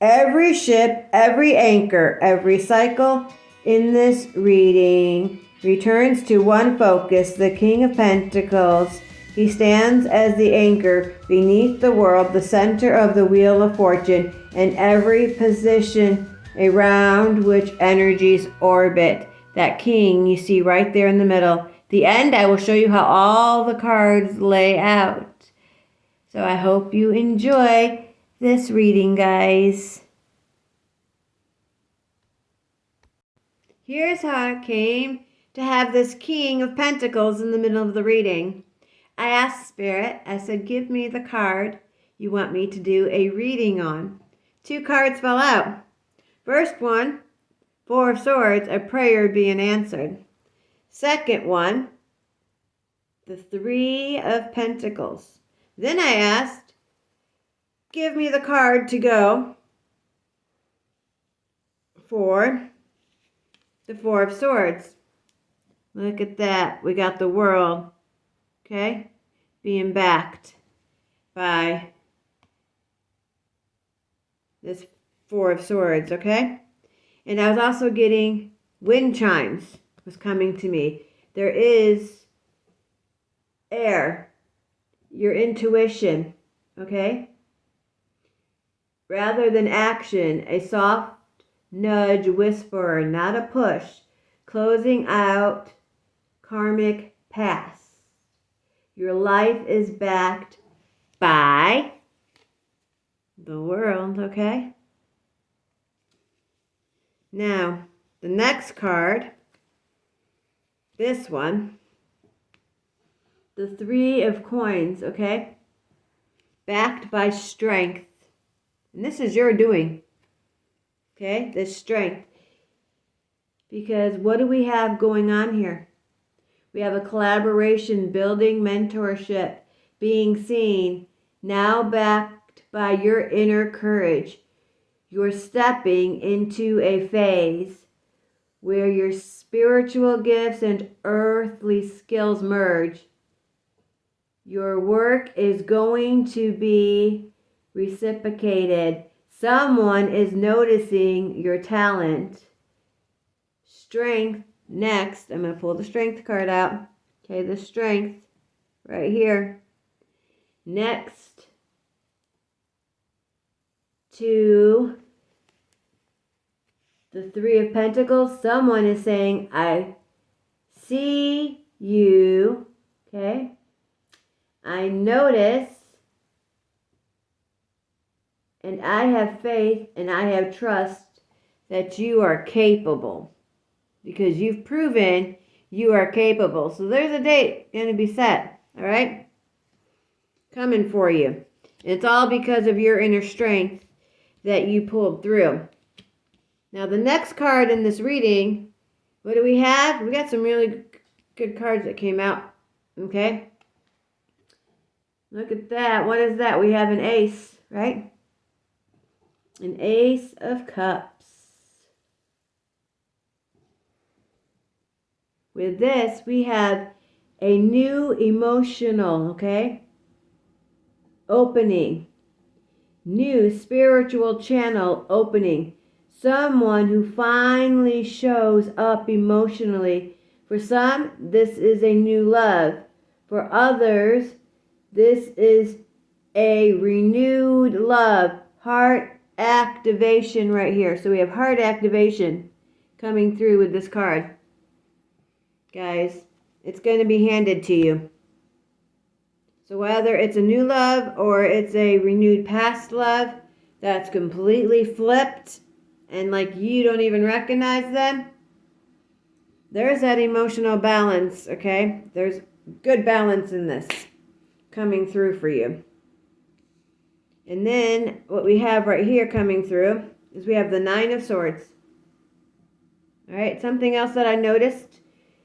Every ship, every anchor, every cycle in this reading returns to one focus, the King of Pentacles. He stands as the anchor beneath the world, the center of the wheel of fortune, and every position around which energies orbit. That king you see right there in the middle. The end, I will show you how all the cards lay out. So I hope you enjoy this reading, guys. Here's how I came to have this King of Pentacles in the middle of the reading. I asked Spirit, I said, give me the card you want me to do a reading on. 2 cards fell out. First one, 4 of Swords, a prayer being answered. Second one, the 3 of Pentacles. Then I asked, give me the card to go for the 4 of Swords. Look at that. We got the World, okay, being backed by this 4 of Swords, okay? And I was also getting wind chimes was coming to me. There is air, your intuition, okay? Rather than action, a soft nudge, whisper, not a push, closing out karmic past. Your life is backed by the world, okay? Now, the next card, this one, the 3 of Coins, okay? Backed by strength. And this is your doing, okay? This strength. Because what do we have going on here? We have a collaboration, building, mentorship, being seen, now backed by your inner courage. You're stepping into a phase where your spiritual gifts and earthly skills merge. Your work is going to be reciprocated. Someone is noticing your talent. Strength. Next, I'm going to pull the Strength card out. Okay, the Strength right here. Next to the 3 of Pentacles, someone is saying, I see you, okay? I notice, and I have faith, and I have trust that you are capable. Because you've proven you are capable. So there's a date going to be set, all right? Coming for you. It's all because of your inner strength that you pulled through. Now, the next card in this reading, what do we have? We got some really good cards that came out, okay? Look at that. What is that? We have an Ace, right? An Ace of Cups. With this, we have a new emotional, okay, opening. New spiritual channel opening. Someone who finally shows up emotionally. For some, this is a new love. For others, this is a renewed love. Heart activation right here. So we have heart activation coming through with this card. Guys, it's going to be handed to you. So whether it's a new love or it's a renewed past love that's completely flipped and like you don't even recognize them, there's that emotional balance, okay? There's good balance in this coming through for you. And then what we have right here coming through is we have the 9 of Swords. All right, something else that I noticed.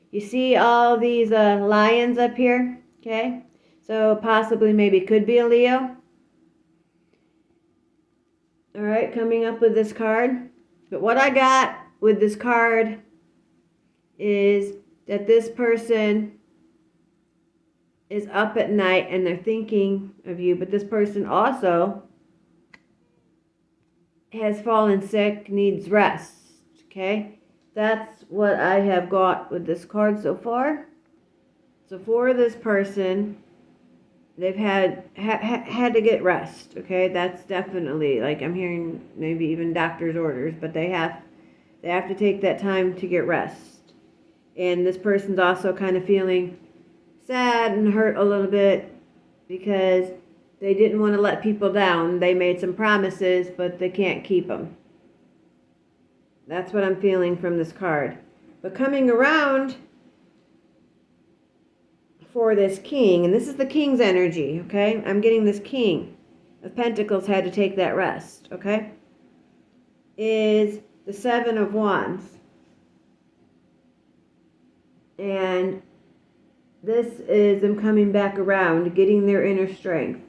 You see all these lions up here, okay? So possibly maybe could be a Leo. All right, coming up with this card. But what I got with this card is that this person is up at night and they're thinking of you. But this person also has fallen sick, needs rest. Okay? That's what I have got with this card so far. So for this person, they've had to get rest. Okay? That's definitely, like, I'm hearing maybe even doctor's orders, but they have to take that time to get rest. And this person's also kind of feeling sad and hurt a little bit because they didn't want to let people down. They made some promises, but they can't keep them. That's what I'm feeling from this card. But coming around for this king, and this is the king's energy, okay? I'm getting this king of Pentacles had to take that rest, okay? Is the Seven of Wands. And this is them coming back around, getting their inner strength.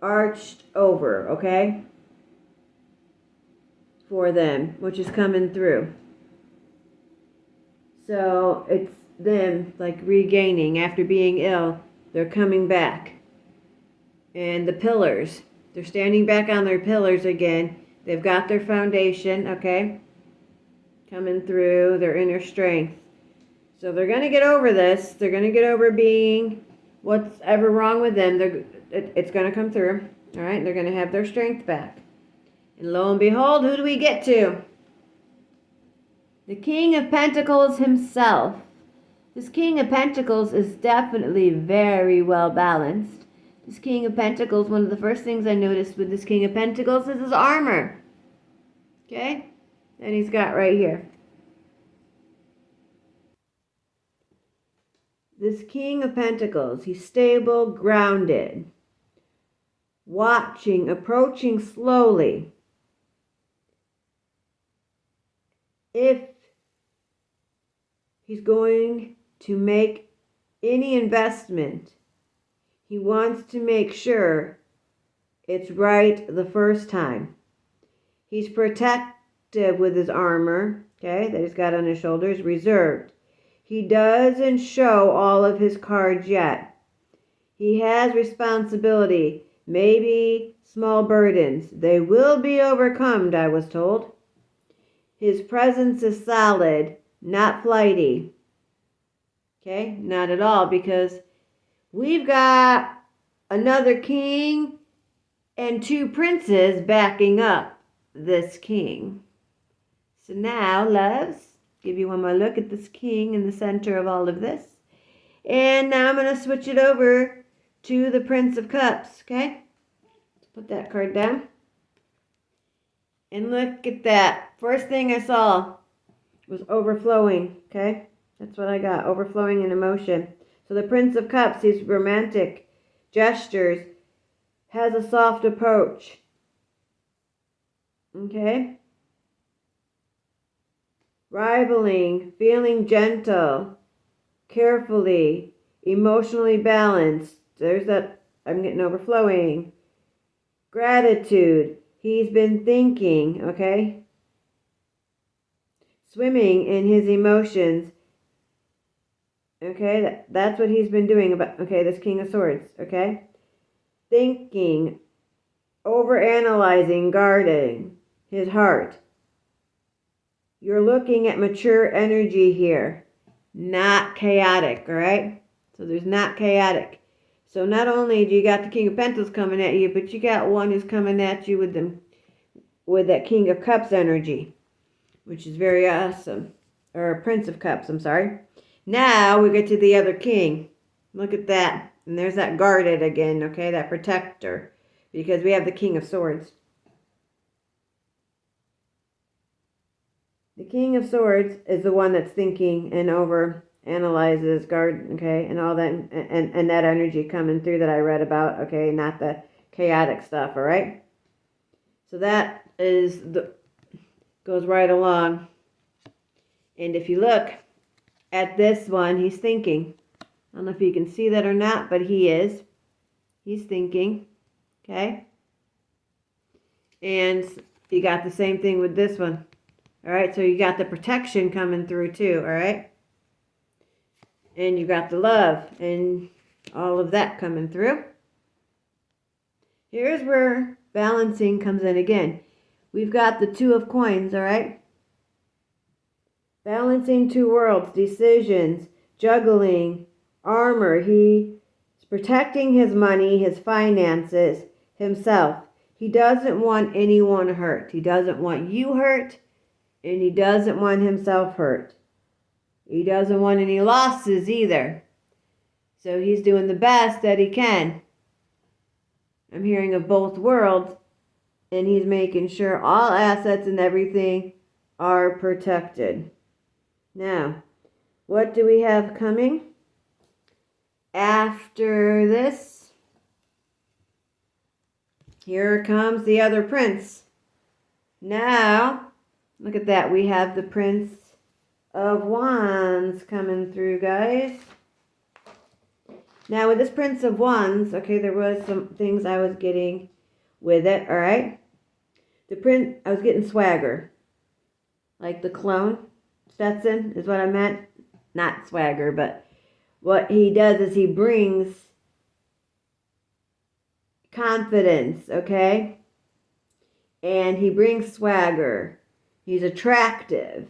Arched over, okay? For them, which is coming through. So it's them like regaining after being ill. They're coming back. And the pillars, they're standing back on their pillars again. They've got their foundation, okay? Coming through their inner strength. So they're going to get over this. They're going to get over being what's ever wrong with them. It's going to come through. All right? They're going to have their strength back. And lo and behold, who do we get to? The King of Pentacles himself. This King of Pentacles is definitely very well balanced. This King of Pentacles, one of the first things I noticed with this King of Pentacles is his armor. Okay? And he's got right here. This King of Pentacles, he's stable, grounded, watching, approaching slowly. If he's going to make any investment, he wants to make sure it's right the first time. He's protective with his armor, okay, that he's got on his shoulders, reserved. He doesn't show all of his cards yet. He has responsibility, maybe small burdens. They will be overcome, I was told. His presence is solid, not flighty. Okay, not at all, because we've got another king and two princes backing up this king. So now, loves, give you one more look at this king in the center of all of this. And now I'm going to switch it over to the Prince of Cups, okay? Put that card down. And look at that. First thing I saw was overflowing, okay? That's what I got, overflowing in emotion. So the Prince of Cups, these romantic gestures, has a soft approach, okay? Rivaling, feeling gentle, carefully, emotionally balanced. There's that, I'm getting overflowing. Gratitude, he's been thinking, okay? Swimming in his emotions. Okay, that's what he's been doing about, okay, this King of Swords, okay? Thinking, overanalyzing, guarding his heart. You're looking at mature energy here, not chaotic, all right? So there's not chaotic. So not only do you got the King of Pentacles coming at you, but you got one who's coming at you with that King of Cups energy, which is very awesome. Or Prince of Cups, I'm sorry. Now we get to the other king. Look at that. And there's that guarded again, okay, that protector. Because we have the King of Swords. The King of Swords is the one that's thinking and over analyzes, guard, okay, and all that, and that energy coming through that I read about, okay, not the chaotic stuff, all right? So that is goes right along. And if you look at this one, he's thinking. I don't know if you can see that or not, but he is. He's thinking, okay? And you got the same thing with this one. All right, so you got the protection coming through too, all right? And you got the love and all of that coming through. Here's where balancing comes in again. we've got the Two of Coins, all right? Balancing two worlds, decisions, juggling, armor. He's protecting his money, his finances, himself. He doesn't want anyone hurt. He doesn't want you hurt, and he doesn't want himself hurt. He doesn't want any losses either. So he's doing the best that he can. I'm hearing of both worlds, and he's making sure all assets and everything are protected. Now, what do we have coming after this? Here comes the other prince. Now, look at that. We have the Prince of Wands coming through, guys. Now, with this Prince of Wands, okay, there was some things I was getting with it, all right? I was getting swagger. Like the clone. Stetson is what I meant. Not swagger, but what he does is he brings confidence, okay? And he brings swagger. He's attractive.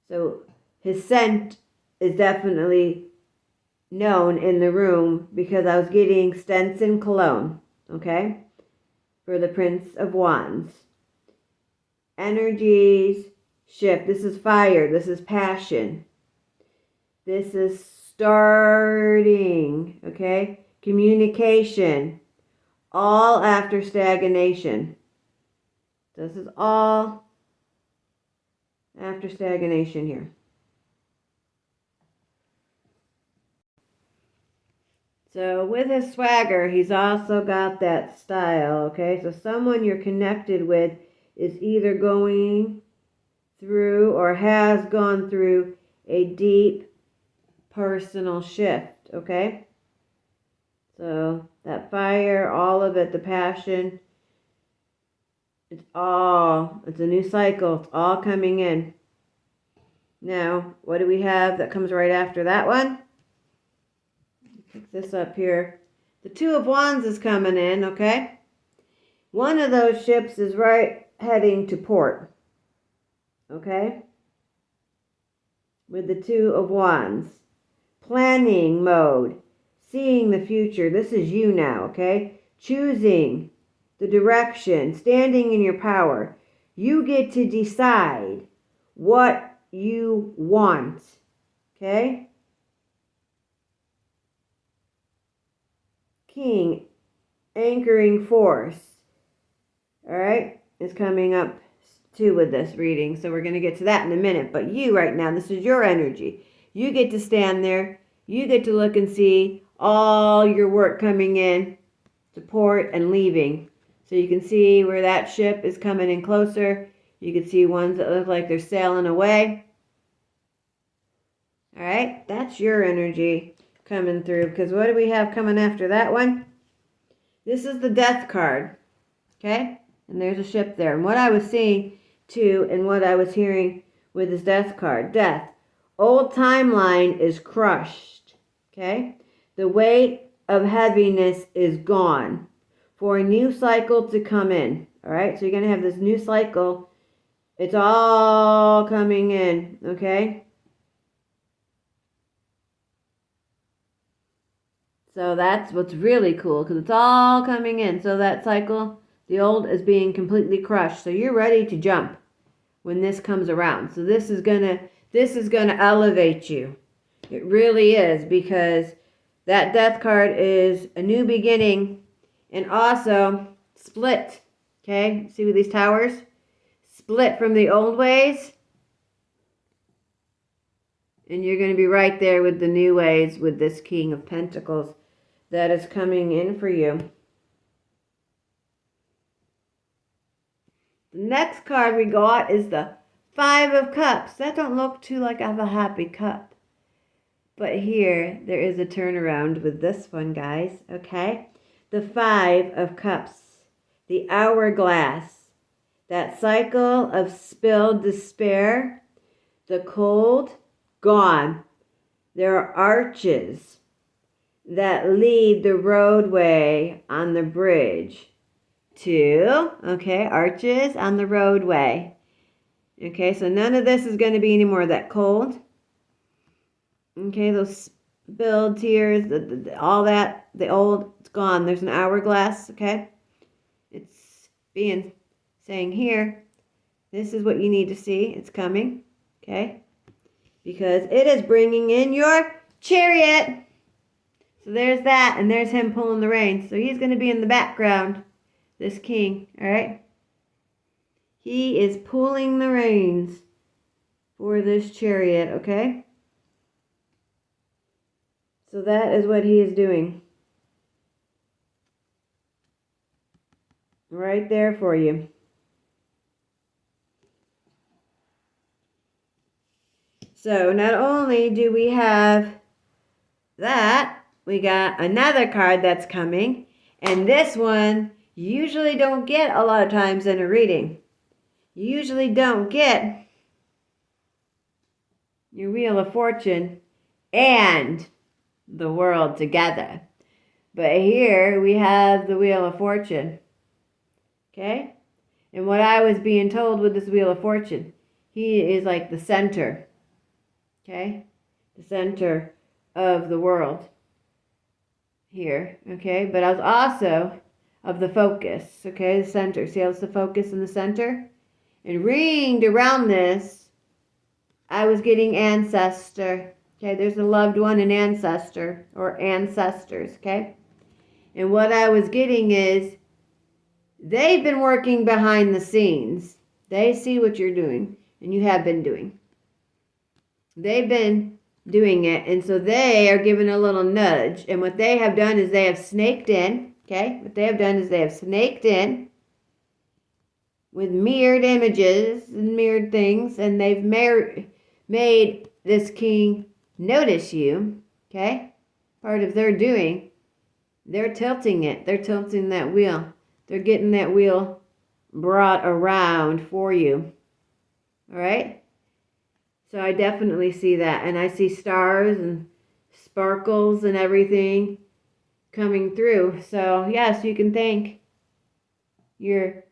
So his scent is definitely known in the room because I was getting Stenson cologne, okay? For the Prince of Wands. Energies shift. This is fire. This is passion. This is starting, okay? Communication. All after stagnation. This is all after stagnation here. So with his swagger, he's also got that style, okay? So someone you're connected with is either going through or has gone through a deep personal shift, okay? So that fire, all of it, the passion, it's a new cycle. It's all coming in. Now, what do we have that comes right after that one? Pick this up here. The Two of Wands is coming in, okay? One of those ships is right heading to port. Okay? With the Two of Wands. Planning mode. Seeing the future. This is you now, okay? Choosing the direction. Standing in your power. You get to decide what you want. Okay? King. Anchoring force. Alright? Is coming up too with this reading, so we're going to get to that in a minute. But you right now, this is your energy. You get to stand there. You get to look and see all your work coming in to port and leaving. So you can see where that ship is coming in closer. You can see ones that look like they're sailing away. All right, that's your energy coming through. Because what do we have coming after that one? This is the Death card. Okay? And there's a ship there. And what I was seeing too, and what I was hearing with this Death card, death. Old timeline is crushed. Okay? The weight of heaviness is gone for a new cycle to come in. All right? So you're going to have this new cycle. It's all coming in. Okay? So that's what's really cool, because it's all coming in. So that cycle, the old is being completely crushed. So you're ready to jump when this comes around. So this is gonna elevate you. It really is, because that Death card is a new beginning and also split. Okay? See with these towers? Split from the old ways. And you're going to be right there with the new ways with this King of Pentacles that is coming in for you. The next card we got is the Five of Cups. That don't look too like I have a happy cup. But here, there is a turnaround with this one, guys. Okay? The Five of Cups. The hourglass. That cycle of spilled despair. The cold. Gone. There are arches that lead the roadway on the bridge 2. Okay, arches on the roadway. Okay, so none of this is going to be any more of that cold. Okay, those spilled tears, all that, the old, it's gone. There's an hourglass, okay? It's saying here, this is what you need to see. It's coming, okay? Because it is bringing in your chariot. So there's that, and there's him pulling the reins. So he's going to be in the background, this king, all right? He is pulling the reins for this chariot, okay? So that is what he is doing. Right there for you. So not only do we have that, we got another card that's coming. And this one you usually don't get a lot of times in a reading. You usually don't get your Wheel of Fortune and the World together. But here we have the Wheel of Fortune. Okay? And what I was being told with this Wheel of Fortune, he is like the center. Okay? The center of the world. Here. Okay? But I was also of the focus. Okay? The center. See how it's the focus in the center? And ringed around this, I was getting ancestor. Okay? There's a loved one, an ancestor. Or ancestors. Okay? And what I was getting is, they've been working behind the scenes. They see what you're doing, and you have been doing. They've been doing it, and so they are giving a little nudge. And what they have done is they have snaked in, okay? What they have done is they have snaked in with mirrored images and mirrored things, and they've made this king notice you, okay? Part of their doing. They're tilting it. They're tilting that wheel. They're getting that wheel brought around for you. All right? So I definitely see that. And I see stars and sparkles and everything coming through. So, yes, you can thank your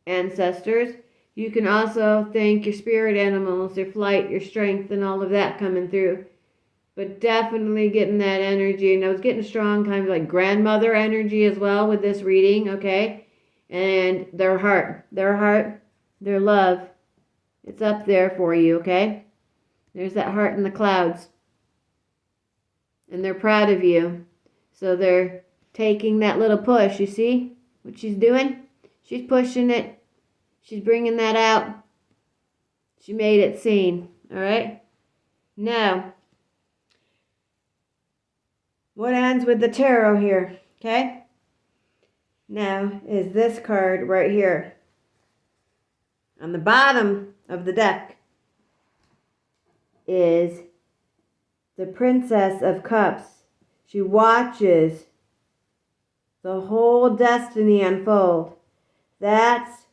ancestors. You can also thank your spirit animals, your flight, your strength, and all of that coming through. But definitely getting that energy. And I was getting strong kind of like grandmother energy as well with this reading, okay? And their heart, their love, it's up there for you, okay? There's that heart in the clouds. And they're proud of you. So they're taking that little push, you see what she's doing? She's pushing it. She's bringing that out. She made it seen, all right? Now, what ends with the tarot here, okay? Now is this card right here. On the bottom of the deck is the Princess of Cups. She watches the whole destiny unfold. That's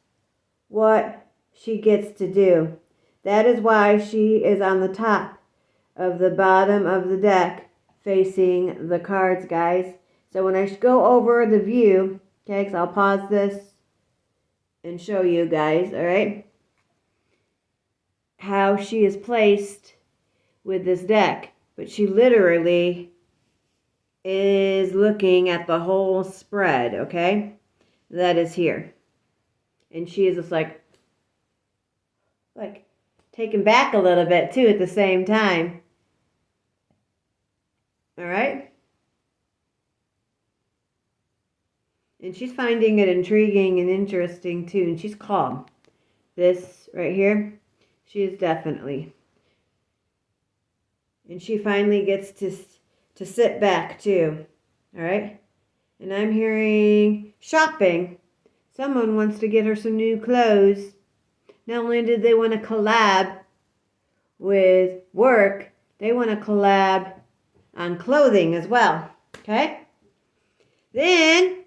what she gets to do. That is why she is on the top of the bottom of the deck facing the cards, guys. So when I go over the view, okay, because I'll pause this and show you guys, all right, how she is placed with this deck. But she literally is looking at the whole spread, okay, that is here. And she is just like taken back a little bit, too, at the same time. All right? And she's finding it intriguing and interesting, too. And she's calm. This right here, she is definitely. And she finally gets to sit back, too. All right? And I'm hearing shopping. Someone wants to get her some new clothes. Not only did they want to collab with work, they want to collab on clothing as well. Okay? Then,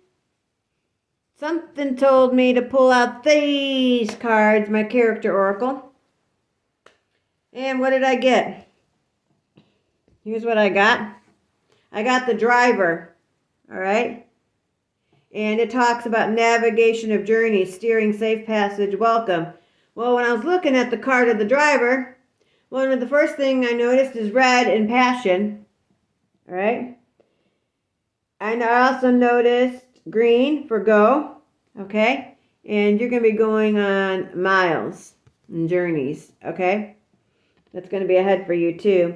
something told me to pull out these cards, my character oracle. And what did I get? Here's what I got. I got the driver. All right? And it talks about navigation of journeys, steering safe passage, welcome. Well, when I was looking at the card of the driver, one of the first thing I noticed is red and passion. All right. And I also noticed green for go. Okay. And you're going to be going on miles and journeys. Okay. That's going to be ahead for you too.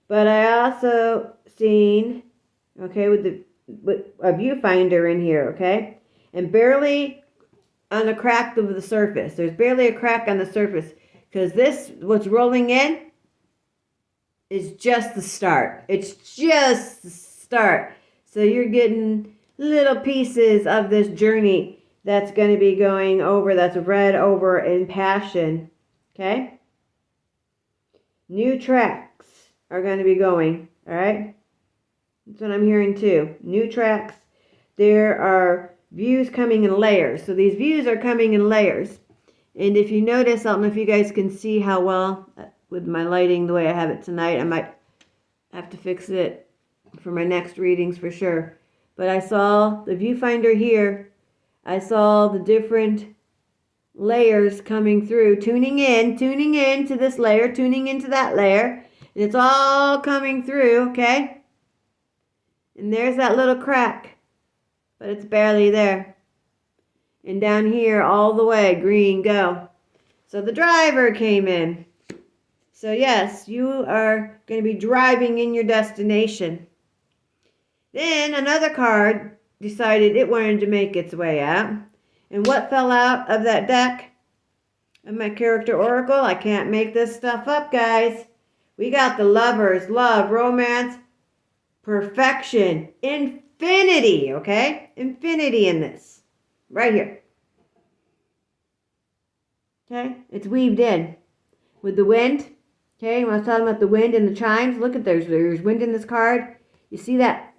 But I also seen, okay, with a viewfinder in here, okay? And barely on a crack of the surface. There's barely a crack on the surface. Because this, what's rolling in, is just the start. It's just the start. So you're getting little pieces of this journey that's going to be going over, that's red over in passion. Okay? New tracks are going to be going. All right? That's what I'm hearing too. New tracks. There are views coming in layers. So these views are coming in layers. And if you notice, I don't know if you guys can see how well with my lighting the way I have it tonight. I might have to fix it for my next readings for sure. But I saw the viewfinder here. I saw the different layers coming through, tuning in to this layer, tuning into that layer. And it's all coming through, okay? And there's that little crack, but it's barely there. And down here, all the way, green, go. So the driver came in. So yes, you are going to be driving in your destination. Then another card decided it wanted to make its way out. And what fell out of that deck of my character oracle? I can't make this stuff up, guys. We got the lovers, love, romance, perfection, infinity, okay? Infinity in this. Right here. Okay? It's weaved in with the wind. Okay? When I was talking about the wind and the chimes, look at there's wind in this card. You see that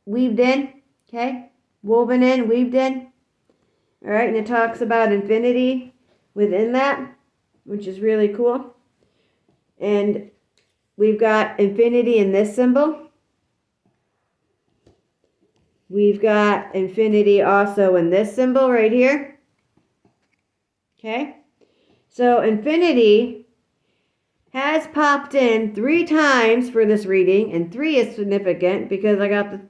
weaved in? Okay? Woven in, weaved in. All right? And it talks about infinity within that, which is really cool. And we've got infinity in this symbol. We've got infinity also in this symbol right here. Okay? So infinity has popped in 3 times for this reading, and 3 is significant because I got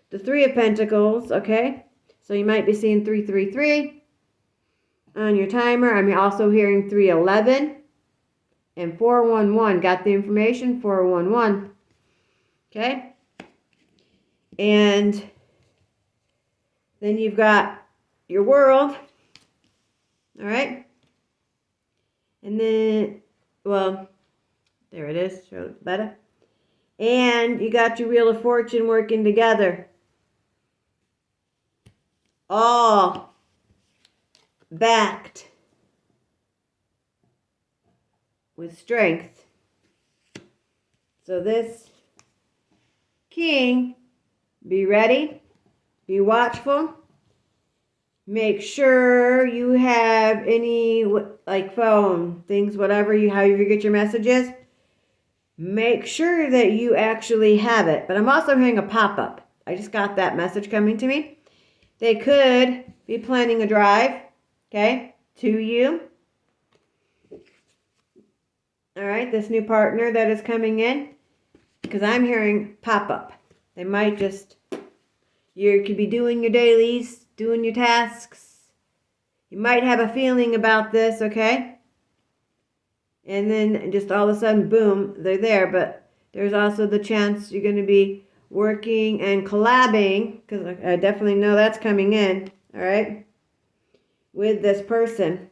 the 3 of Pentacles, okay? So you might be seeing 333 on your timer. I'm also hearing 311 and 411. Got the information? 411. Okay? And then you've got your world. All right? And then, well, there it is. Show it better. And you got your Wheel of Fortune working together. All backed with strength. So this king, be ready, be watchful. Make sure you have any, like phone, things, whatever how you get your messages. Make sure that you actually have it. But I'm also hearing a pop-up. I just got that message coming to me. They could be planning a drive, okay, to you. All right, this new partner that is coming in. Because I'm hearing pop-up. They might just, you could be doing your dailies, doing your tasks. You might have a feeling about this, okay? And then just all of a sudden, boom, they're there. But there's also the chance you're going to be working and collabing, because I definitely know that's coming in, all right, with this person.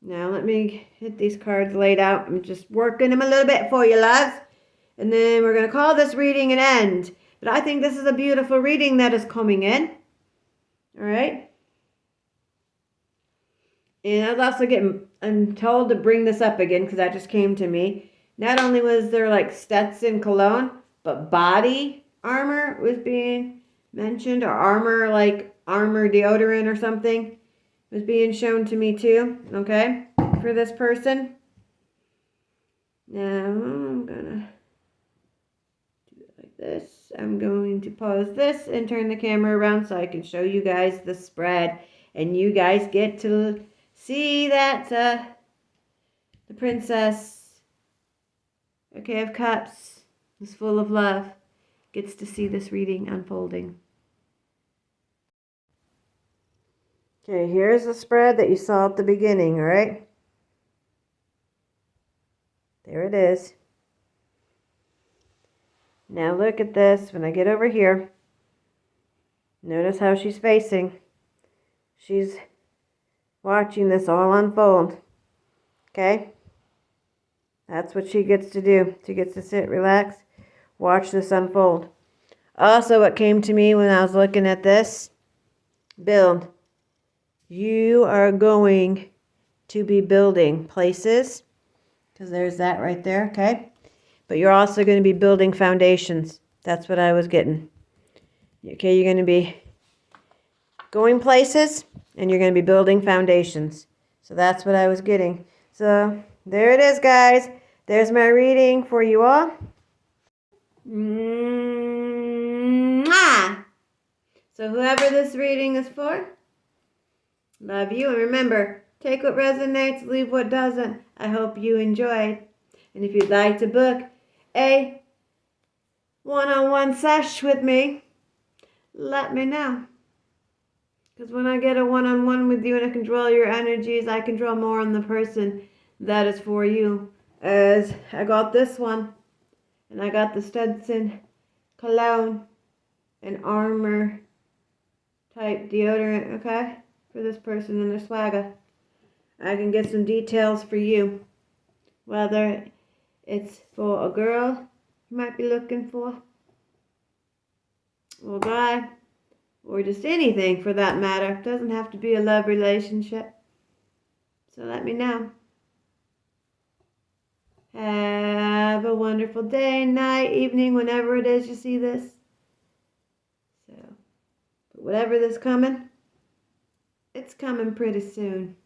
Now let me hit these cards laid out. I'm just working them a little bit for you, loves. And then we're going to call this reading an end. But I think this is a beautiful reading that is coming in. All right. And I was also I'm told to bring this up again because that just came to me. Not only was there like Stetson cologne, but body armor was being mentioned, or armor deodorant or something was being shown to me too. Okay. For this person. Now I'm going to do it like this. I'm going to pause this and turn the camera around so I can show you guys the spread. And you guys get to see that the Princess, okay, of Cups is full of love. Gets to see this reading unfolding. Okay, here's the spread that you saw at the beginning, all right? There it is. Now look at this. When I get over here, notice how she's facing. She's watching this all unfold. Okay? That's what she gets to do. She gets to sit, relax, watch this unfold. Also, what came to me when I was looking at this, build. You are going to be building places, because there's that right there, okay? But you're also going to be building foundations. That's what I was getting. Okay, you're going to be going places, and you're going to be building foundations. So that's what I was getting. So there it is, guys. There's my reading for you all. Mwah! So whoever this reading is for, love you. And remember, take what resonates, leave what doesn't. I hope you enjoyed. And if you'd like to book a one-on-one sesh with me, let me know. Because when I get a one-on-one with you and I control your energies, I control more on the person that is for you. As I got this one, and I got the Stetson cologne and armor type deodorant, okay, for this person and their swagger. I can get some details for you, whether it's for a girl you might be looking for, or a guy, or just anything for that matter. It doesn't have to be a love relationship. So let me know. Have a wonderful day, night, evening, whenever it is you see this. So, but whatever this coming, it's coming pretty soon.